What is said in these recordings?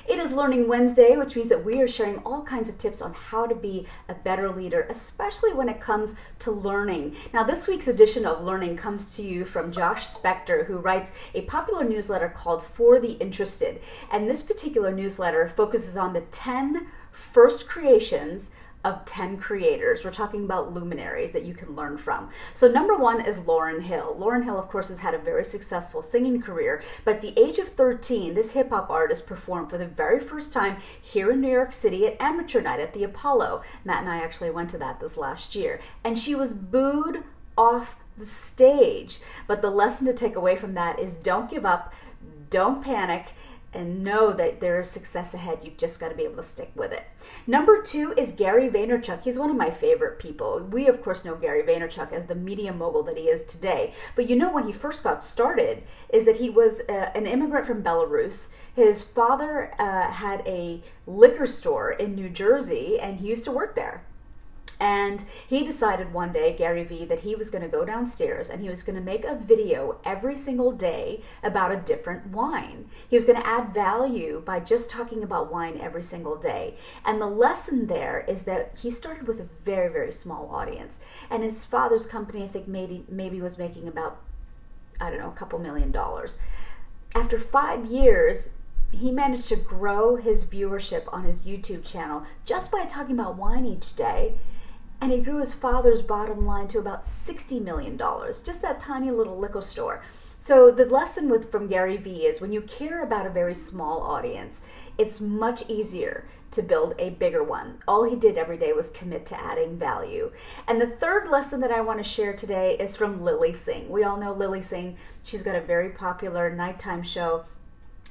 It is Learning Wednesday, which means that we are sharing all kinds of tips on how to be a better leader, especially when it comes to learning. Now, this week's edition of Learning comes to you from Josh Spector, who writes a popular newsletter called For the Interested. And this particular newsletter focuses on the 10 first creations of 10 creators. We're talking about luminaries that you can learn from. So number one is Lauryn Hill. Lauryn Hill, of course, has had a very successful singing career, but at the age of 13, this hip hop artist performed for the very first time here in New York City at Amateur Night at the Apollo. Matt and I actually went to that this last year, and she was booed off the stage. But the lesson to take away from that is don't give up, don't panic, and know that there is success ahead. You've just got to be able to stick with it. Number two is Gary Vaynerchuk. He's one of my favorite people. We, of course, know Gary Vaynerchuk as the media mogul that he is today. But you know, when he first got started, is that he was an immigrant from Belarus. His father had a liquor store in New Jersey, and he used to work there. And he decided one day, Gary V, that he was going to go downstairs and he was going to make a video every single day about a different wine. He was going to add value by just talking about wine every single day. And the lesson there is that he started with a very, very small audience. And his father's company, I think, maybe was making about, I don't know, a couple $1 million. After 5 years, he managed to grow his viewership on his YouTube channel just by talking about wine each day. And he grew his father's bottom line to about $60 million, just that tiny little liquor store. So the lesson from Gary V is when you care about a very small audience, it's much easier to build a bigger one. All he did every day was commit to adding value. And the third lesson that I want to share today is from Lilly Singh. We all know Lilly Singh. She's got a very popular nighttime show,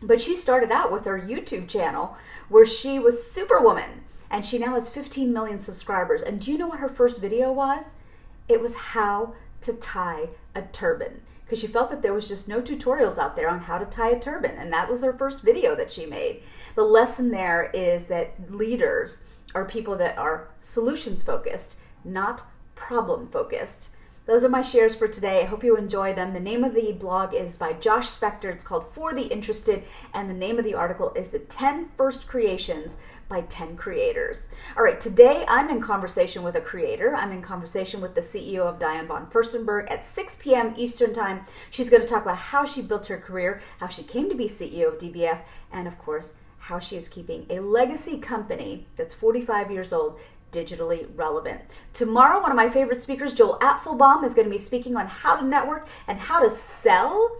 but she started out with her YouTube channel where she was Superwoman. And she now has 15 million subscribers. And do you know what her first video was? It was how to tie a turban. Because she felt that there was just no tutorials out there on how to tie a turban. And that was her first video that she made. The lesson there is that leaders are people that are solutions focused, not problem focused. Those are my shares for today. I hope you enjoy them. The name of the blog is by Josh Spector. It's called For the Interested, and the name of the article is The 10 First Creations by 10 Creators. All right, today I'm in conversation with a creator. I'm in conversation with the CEO of Diane von Furstenberg at 6 p.m. Eastern Time. She's going to talk about how she built her career, how she came to be CEO of DBF, and of course, how she is keeping a legacy company that's 45 years old digitally relevant. Tomorrow, one of my favorite speakers, Joel Apfelbaum, is going to be speaking on how to network and how to sell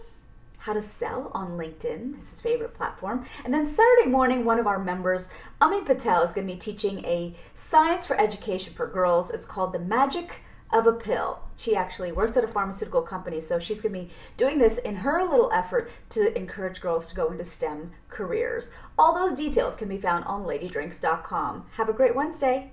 on LinkedIn, this is his favorite platform. And then Saturday morning, one of our members, Ami Patel, is going to be teaching a science for education for girls. It's called The Magic of a Pill. She actually works at a pharmaceutical company, so she's going to be doing this in her little effort to encourage girls to go into STEM careers. All those details can be found on LADYDRINKS.com. Have a great Wednesday.